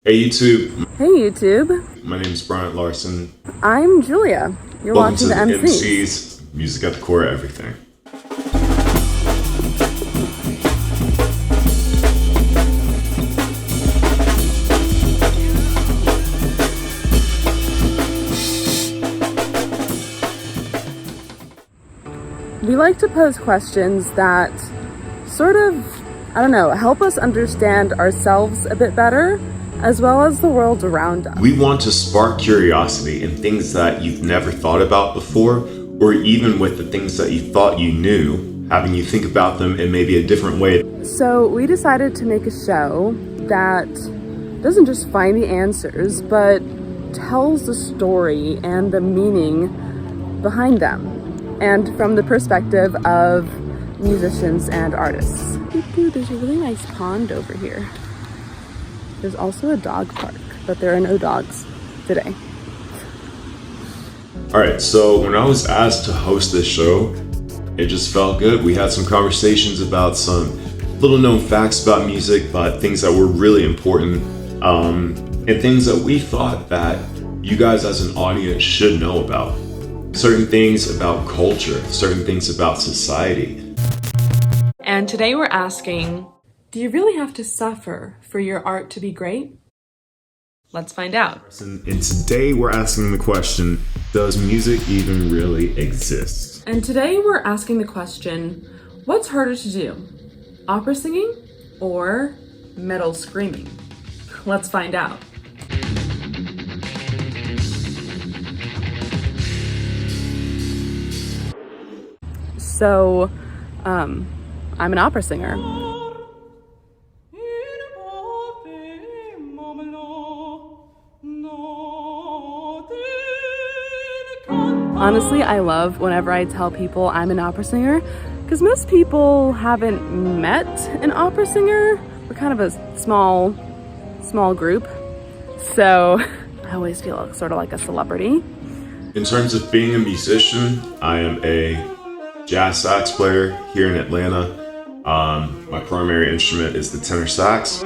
Hey YouTube, Hey YouTube, my name is Brian Larson. I'm Julia. You're Welcome watching to the the MCs. MCs, music at the core of everything. We like to pose questions that sort of, help us understand ourselves a bit better, as well as the world around us. We want to spark curiosity in things that you've never thought about before, or even with the things that you thought you knew, having you think about them in maybe a different way. So we decided to make a show that doesn't just find the answers, but tells the story and the meaning behind them, and from the perspective of musicians and artists. There's a really nice pond over here. There's also a dog park, but there are no dogs today. Alright, so when I was asked to host this show, it just felt good. We had some conversations about some little known facts about music, but things that were really important, and things that we thought that you guys as an audience should know about. Certain things about culture, certain things about society. And today we're asking, do you really have to suffer for your art to be great? Let's find out. And today we're asking the question, does music even really exist? And today we're asking the question, what's harder to do? Opera singing or metal screaming? Let's find out. So, I'm an opera singer. Honestly, I love whenever I tell people I'm an opera singer, because most people haven't met an opera singer. We're kind of a small group, so I always feel sort of like a celebrity. In terms of being a musician, I am a jazz sax player here in Atlanta. My primary instrument is the tenor sax.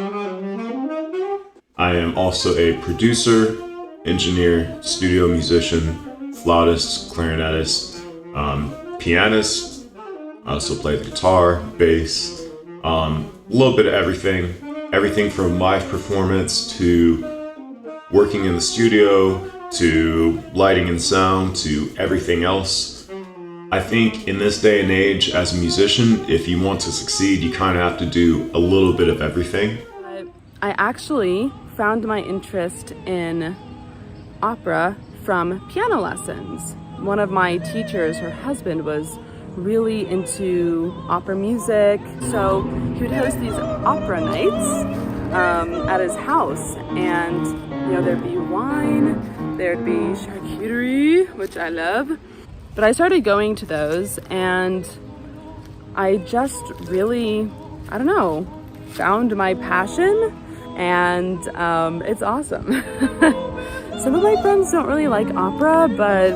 I am also a producer, engineer, studio musician, flautist, clarinetist, pianist. I also play the guitar, bass, a little bit of everything. Everything from live performance to working in the studio to lighting and sound to everything else. I think in this day and age, as a musician, if you want to succeed, you kind of have to do a little bit of everything. I actually found my interest in opera from piano lessons. One of my teachers, her husband, was really into opera music, so he would host these opera nights at his house, and there'd be wine, there'd be charcuterie, which I love. But I started going to those, and I just really, found my passion, and it's awesome. Some of my friends don't really like opera, but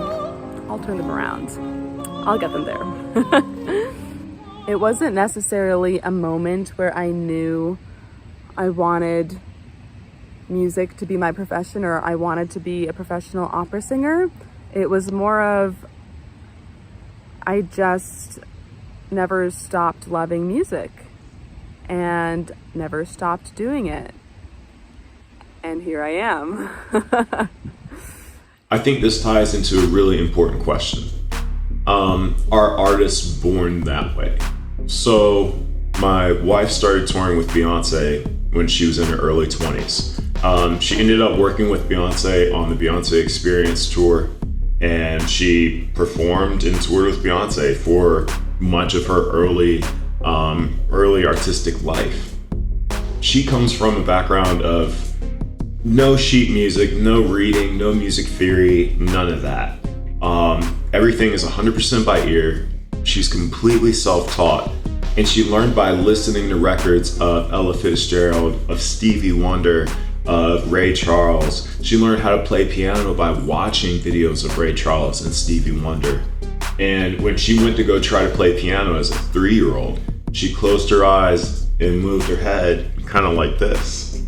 I'll turn them around. I'll get them there. It wasn't necessarily a moment where I knew I wanted music to be my profession, or I wanted to be a professional opera singer. It was more of, I just never stopped loving music and never stopped doing it. And here I am. I think this ties into a really important question. Are artists born that way? So my wife started touring with Beyonce when she was in her early 20s. She ended up working with Beyonce on the Beyonce Experience tour, and she performed and toured with Beyonce for much of her early artistic life. She comes from a background of no sheet music, no reading, no music theory, none of that. Everything is 100% by ear. She's completely self-taught, and she learned by listening to records of Ella Fitzgerald, of Stevie Wonder, of Ray Charles. She learned how to play piano by watching videos of Ray Charles and Stevie Wonder. And when she went to go try to play piano as a 3-year-old, she closed her eyes and moved her head kind of like this.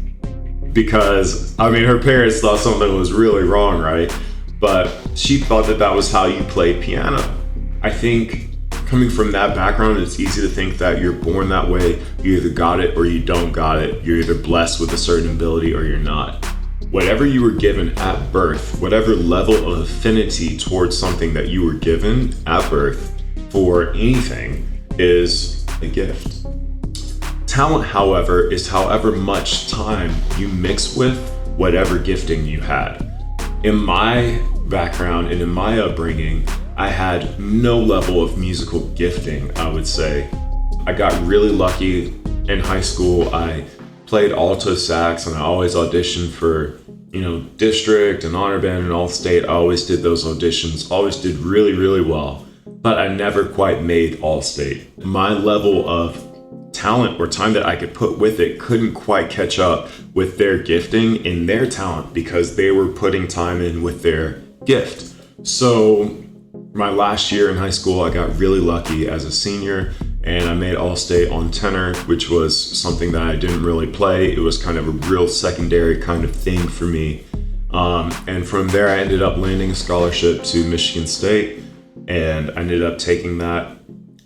because, I mean, her parents thought something was really wrong, right? But she thought that that was how you played piano. I think coming from that background, it's easy to think that you're born that way. You either got it or you don't got it. You're either blessed with a certain ability or you're not. Whatever you were given at birth, whatever level of affinity towards something that you were given at birth for anything is a gift. Talent, however, is however much time you mix with whatever gifting you had. In my background and in my upbringing, I had no level of musical gifting, I would say. I got really lucky in high school. I played alto sax and I always auditioned for, district and honor band and all state. I always did those auditions, always did really, really well, but I never quite made all state. My level of talent or time that I could put with it couldn't quite catch up with their gifting and their talent because they were putting time in with their gift. So my last year in high school, I got really lucky as a senior and I made All-State on tenor, which was something that I didn't really play. It was kind of a real secondary kind of thing for me. And from there, I ended up landing a scholarship to Michigan State and I ended up taking that.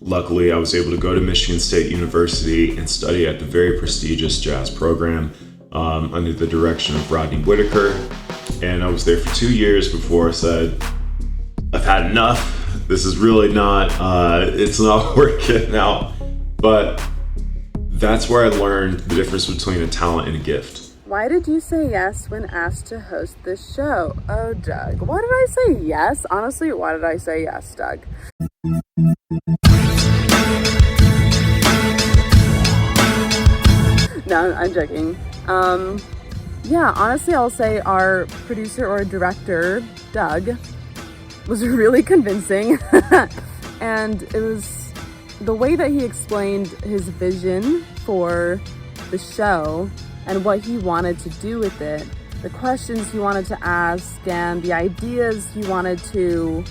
Luckily, I was able to go to Michigan State University and study at the very prestigious jazz program under the direction of Rodney Whitaker. And I was there for 2 years before I said, I've had enough. This is really not, it's not working out. But that's where I learned the difference between a talent and a gift. Why did you say yes when asked to host this show? Oh, Doug, why did I say yes? Honestly, why did I say yes, Doug? No, I'm joking. Yeah, honestly, I'll say our producer or director, Doug, was really convincing. And it was the way that he explained his vision for the show and what he wanted to do with it, the questions he wanted to ask, and the ideas he wanted to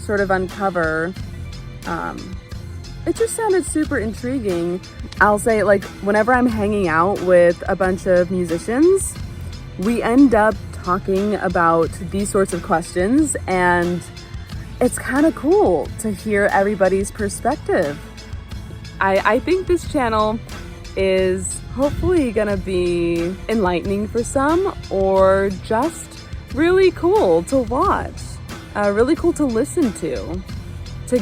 sort of uncover. It just sounded super intriguing. I'll say, like, whenever I'm hanging out with a bunch of musicians, we end up talking about these sorts of questions, and it's kind of cool to hear everybody's perspective. I think this channel is hopefully gonna be enlightening for some, or just really cool to watch, really cool to listen to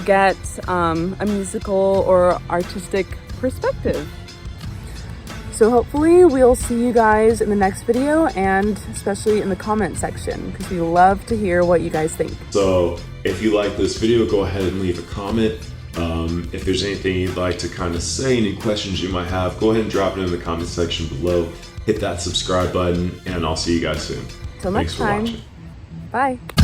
get a musical or artistic perspective. So hopefully we'll see you guys in the next video, and especially in the comment section, because we love to hear what you guys think. So if you like this video, go ahead and leave a comment. If there's anything you'd like to kind of say, any questions you might have, go ahead and drop it in the comment section below. Hit that subscribe button, and I'll see you guys soon. Till next time. Thanks for watching. Bye.